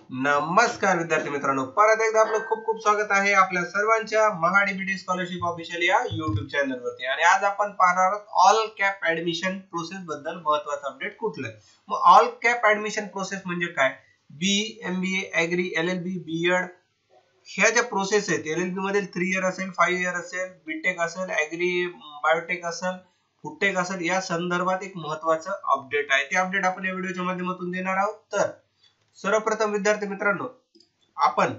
नमस्कार विद्यार्थी मित्रांनो, परत एकदा आपलं खूप खूप स्वागत आहे आपल्या सर्वांच्या महाडीबीटी स्कॉलरशिप ऑफिशियल या YouTube चॅनल वरती। आणि आज आपण पाहणार आहोत ऑल कॅप ऍडमिशन प्रोसेस बद्दल महत्त्वाचा अपडेट कुठलं। मग ऑल कॅप ऍडमिशन प्रोसेस म्हणजे काय? बी, MBA, ऍग्री, LLB, बीएड ह्या ज्या प्रोसेस आहेत, LLB मध्ये 3 इयर असेल, 5 इयर असेल, बीटेक असेल, ऍग्री बायोटेक असेल, फूडटेक असेल, या संदर्भात एक महत्त्वाचं अपडेट आहे। ते अपडेट आपण या व्हिडिओच्या माध्यमातून देणार आहोत। तर सर्वप्रथम विद्यार्थी मित्रांनो, आपण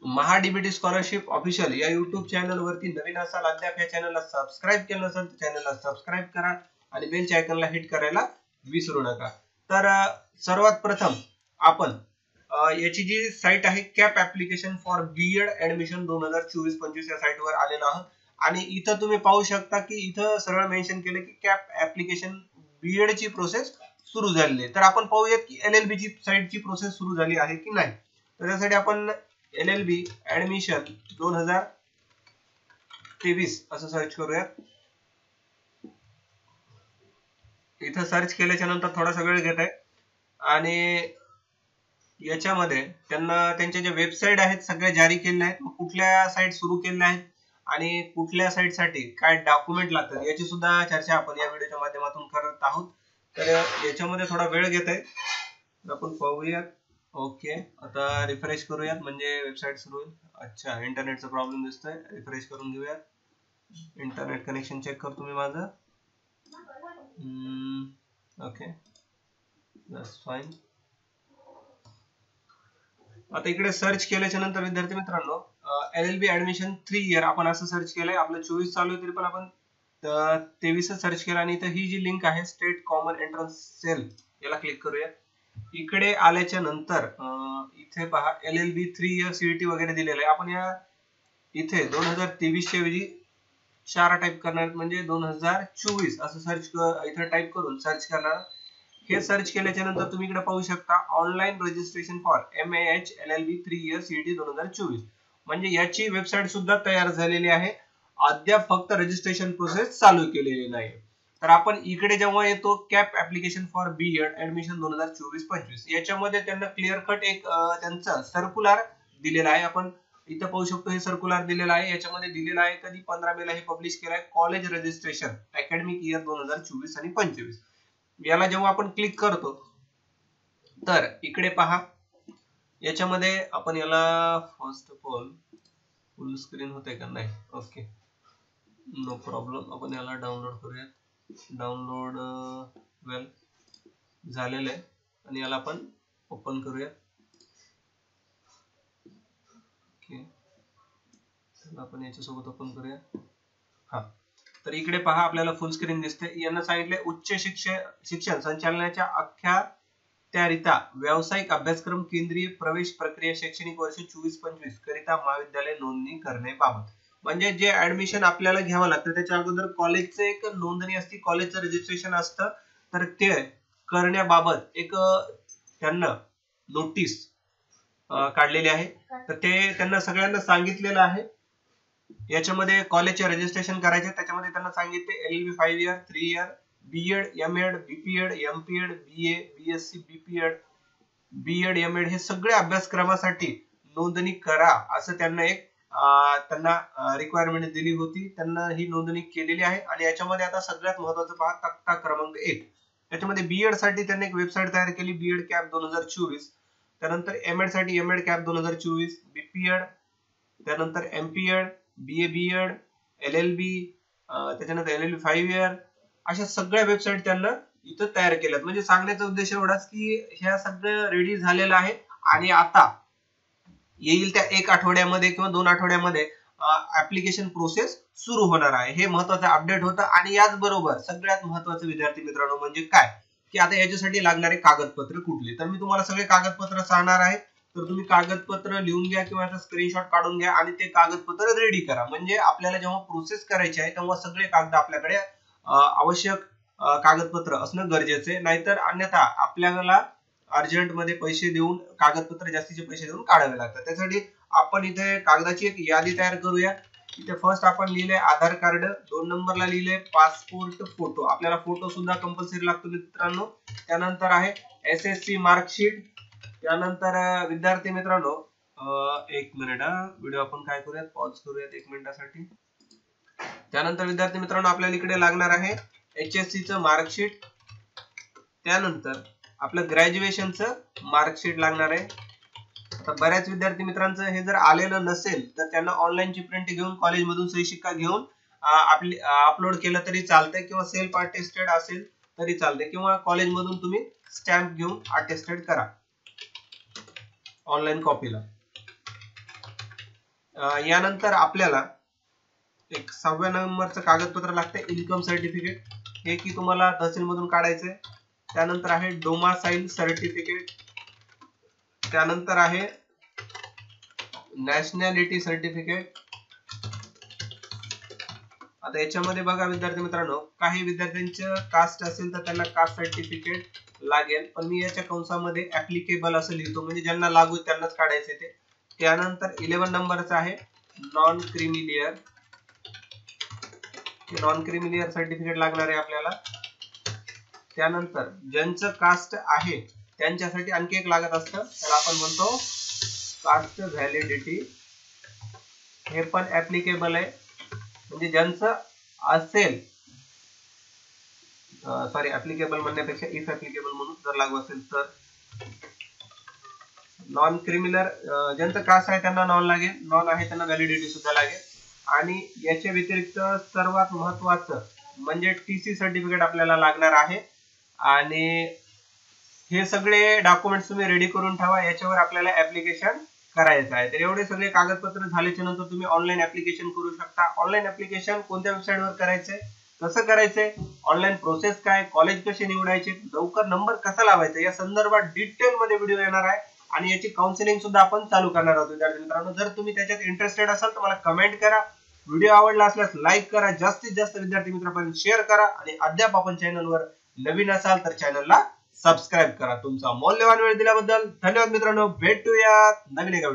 महाडीबीटी स्कॉलरशिप ऑफिशियल या YouTube चॅनल वरती नवीन असाल, अद्याप या चॅनलला सबस्क्राइब केलं नसेल तर चॅनलला सबस्क्राइब करा आणि बेलच्या आयकॉनला हिट करायला विसरू नका। तर सर्वात प्रथम आपण याची जी साइट आहे CAP application for BEd admission 2024-25 या साइटवर आलेलो आहोत। आणि इथं तुम्ही पाहू शकता की इथं सरळ मेन्शन केलं की कॅप ऍप्लिकेशन बीएड ची प्रोसेस सुरू झालेली आहे। तर आपण पाहूयात की LLB ची साइटची प्रोसेस सुरू झाली आहे की नाही। तर त्यासाठी आपण LLB ऍडमिशन 2023 असं सर्च करूयात। इथं सर्च केल्याच्या नंतर थोडासा वेळ घेत आहे आणि याच्यामध्ये त्यांना त्यांच्या ज्या वेबसाईट आहेत सगळ्या जारी केल्या आहेत, कुठल्या साइट सुरू केल्या आहेत आणि कुठल्या साइट साठी काय डॉक्युमेंट लागतात याची सुद्धा चर्चा आपण या व्हिडिओच्या माध्यमातून करत आहोत। तर याच्यामध्ये थोडा वेळ घेत आहे, आपण पाहूयात। ओके, आता रिफ्रेश करूयात म्हणजे वेबसाईट सुरू होईल। अच्छा, इंटरनेटचा प्रॉब्लेम दिसतोय, रिफ्रेश करून घेऊयात। इंटरनेट कनेक्शन चेक करतो मी माझं। Okay, that's fine. आता इकडे सर्च केल्याच्या नंतर विद्यार्थी मित्रांनो, LLB ऍडमिशन 3 इयर आपण असं सर्च केलंय। आपलं 24 चालू आहे तरी पण आपण 23 सर्च केलं आणि इथं ही जी लिंक आहे स्टेट कॉमन एंट्रन्स सेल याला क्लिक करूया। इकडे आल्याच्या नंतर इथे पहा LLB 3 इयर CET वगैरे दिलेलं आहे। आपण या इथे 2023 च्या ऐवजी 4 टाइप करणार म्हणजे 2024 असं सर्च इथे टाइप करून सर्च करणार। हे सर्च केल्याच्या नंतर तुम्ही इकडे पाहू शकता online registration for MAH LLB 3 year CET 2024 म्हणजे याची वेबसाईट सुद्धा तयार झालेली आहे। अद्याप फक्त रजिस्ट्रेशन प्रोसेस चालू केलेली नाही। तर आपण इकडे जेव्हा येतो CAP application for BEd admission 2024-25 याच्यामध्ये त्यांना क्लिअर कट एक त्यांचा सर्क्युलर दिलेला आहे। आपण इथं पाहू शकतो हे सर्क्युलर दिलेला आहे। याच्यामध्ये दिलेला आहे कधी 15 मे ला हे पब्लिश केलं आहे, कॉलेज रजिस्ट्रेशन अकॅडमिक इयर 2024 आणि 25। याला जेव्हा आपण क्लिक करतो तर इकडे पहा याच्यामध्ये आपण याला first of all full screen होते का नाही। Okay, no problem. आपण याला डाउनलोड करूयात। डाउनलोड वेल झालेलं आहे आणि याला आपण ओपन करूयात। ओके, आपण याच्यासोबत ओपन करूया। हा, तर इकडे पहा आपल्याला फुल स्क्रीन दिसते। यांना सांगितले उच्च शिक्षण संचालनाच्या अखत्यारीता व्यावसायिक अभ्यासक्रम केंद्रीय प्रवेश प्रक्रिया शैक्षणिक वर्ष 24-25 करिता महाविद्यालय नोंदणी करण्याबाबत। म्हणजे जे ऍडमिशन आपल्याला घ्यावं लागतं त्याच्या अगोदर कॉलेजचं एक नोंदणी असते, कॉलेजचं रजिस्ट्रेशन असतं। तर ते करण्याबाबत एक त्यांना नोटीस काढलेली आहे। तर ते त्यांना सगळ्यांना सांगितलेलं आहे। याच्यामध्ये कॉलेजचे रजिस्ट्रेशन करायचे, त्याच्यामध्ये त्यांना सांगितले LLB 5 year, 3 year, BEd, MAD, BPED, MPED, BA, BSc, BPED, BEd, MAD हे सगळे अभ्यासक्रमासाठी नोंदणी करा असं त्यांना एक रिक्वायरमेंट दिली होती। त्यांना ही नोंदणी केलेली आहे। आणि याच्यामध्ये आता सगळ्यात महत्त्वाचं पहा तक्ता क्रमांक 1, त्याच्यामध्ये बीएड साठी त्यांनी एक वेबसाईट तयार केली बीएड कॅप 2024। त्यानंतर MAD साठी MAD कॅप 2024, BPED, त्यानंतर MPED, BA BEd, LLB, त्याच्यानंतर LLB 5 इयर, अशा सगळ्या वेबसाईट त्यांना इथं तयार केल्यात। म्हणजे सांगण्याचा उद्देश एवढाच की ह्या सगळं रेडी झालेलं आहे आणि आता येईल त्या 1 आठवड्यामध्ये किंवा 2 आठवड्यामध्ये ऍप्लिकेशन प्रोसेस सुरू होणार आहे। हे महत्त्वाचं अपडेट होतं। आणि याच बरोबर सगळ्यात महत्त्वाचं विद्यार्थी मित्रांनो म्हणजे काय की आता याच्यासाठी लागणारे कागदपत्र कुठले। तर मी तुम्हाला सगळे कागदपत्र सांगणार आहे। तर तुम्ही कागदपत्र लिहून घ्या किंवा याचा स्क्रीनशॉट काढून घ्या आणि ते कागदपत्र रेडी करा। म्हणजे आपल्याला जेव्हा प्रोसेस करायची आहे तेव्हा सगळे कागद आपल्याकडे आवश्यक कागदपत्र असणं गरजेचं आहे। नाहीतर अन्यथा आपल्याला अर्जंट मध्ये पैसे देऊन कागदपत्र जास्तीचे पैसे देऊन काढावे लागतात। त्यासाठी आपण इथे कागदाची एक यादी तयार करूया। इथे फर्स्ट आपण लिहिले आधार कार्ड, 2 नंबरला लिहिले पासपोर्ट फोटो, आपल्याला फोटो सुद्धा कंपल्सरी लागतो मित्रांनो। त्यानंतर आहे SSC मार्कशीट, त्यानंतर विद्यार्थी मित्रांनो एक मिनिट व्हिडिओ आपण काय करूयात पॉज करूयात 1 मिनिटासाठी. त्यानंतर विद्यार्थी मित्रांनो आपल्याला इकडे लागणार आहे HSC चं मार्कशीट, त्यानंतर आपलं ग्रॅज्युएशनचं मार्कशीट लागणार आहे. आता बऱ्याच विद्यार्थी मित्रांचं हे जर आलेलं नसेल तर त्यांना ऑनलाईनची प्रिंट घेऊन कॉलेजमधून सही शिक्का घेऊन आपली अपलोड केलं तरी चालतंय किंवा सेल्फ अटेस्टेड असेल तरी चालतंय किंवा कॉलेजमधून तुम्ही स्टॅम्प घेऊन अटेस्टेड करा ऑनलाईन कॉपीला. यानंतर आपल्याला एक 6व्या नंबरचं कागदपत्र लागतंय इन्कम सर्टिफिकेट, हे की तुम्हाला तहसील मधून काढायचंय. त्यानंतर आहे डोमासाईल सर्टिफिकेट, त्यानंतर आहे नॅशनॅलिटी सर्टिफिकेट. आता याच्यामध्ये बघा विद्यार्थी मित्रांनो, काही विद्यार्थ्यांचं कास्ट असेल तर त्यांना कास्ट सर्टिफिकेट लागेल, पण मी याच्या कंसामध्ये ऍप्लिकेबल असं लिहितो म्हणजे ज्यांना लागू त्यांनाच काढायचे ते. त्यानंतर 11 नंबरचं आहे non creamy layer, non creamy layer certificate लागणार आहे आपल्याला. त्यानंतर ज्यांचं कास्ट आहे त्यांच्यासाठी आणखी एक लागत असतं, त्याला आपण म्हणतो कास्ट व्हॅलिडिटी. हे पण ऍप्लिकेबल आहे म्हणजे ज्यांचं असेल, सॉरी ऍप्लिकेबल म्हणण्यापेक्षा इफ ऍप्लिकेबल म्हणून जर लागू असेल तर. नॉन क्रिमिनल ज्यांचं कास्ट आहे त्यांना नॉन लागेल, नॉन आहे त्यांना व्हॅलिडिटी सुद्धा लागेल. आणि याच्या व्यतिरिक्त सर्वात महत्वाचं म्हणजे TC सर्टिफिकेट आपल्याला लागणार आहे. आणि हे सगळे डॉक्युमेंट्स तुम्ही रेडी करून ठेवा, याच्यावर आपल्याला ऍप्लिकेशन करायचं आहे. तर एवढे सगळे कागदपत्र झाल्याच्या नंतर तुम्ही ऑनलाईन ऍप्लिकेशन करू शकता. ऑनलाईन ऍप्लिकेशन कोणत्या वेबसाईटवर करायचंय, कसं करायचंय, ऑनलाईन प्रोसेस काय, कॉलेज कसे निवडायचे, लवकर नंबर कसा लावायचा या संदर्भात डिटेल मध्ये व्हिडिओ येणार आहे आणि याची काउन्सिलिंग सुद्धा आपण चालू करणार आहोत. विद्यार्थी मित्रांनो, जर तुम्ही त्याच्यात इंटरेस्टेड असाल तर मला कमेंट करा, व्हिडिओ आवडला असल्यास लाईक करा, जास्तीत जास्त विद्यार्थी मित्रांपर्यंत शेअर करा आणि अद्याप आपण चॅनलवर नवीन असाल तर चॅनलला सबस्क्राईब करा. तुमचा मौल्यवान वेळ दिल्याबद्दल धन्यवाद मित्रांनो. भेटूयात नवीन एका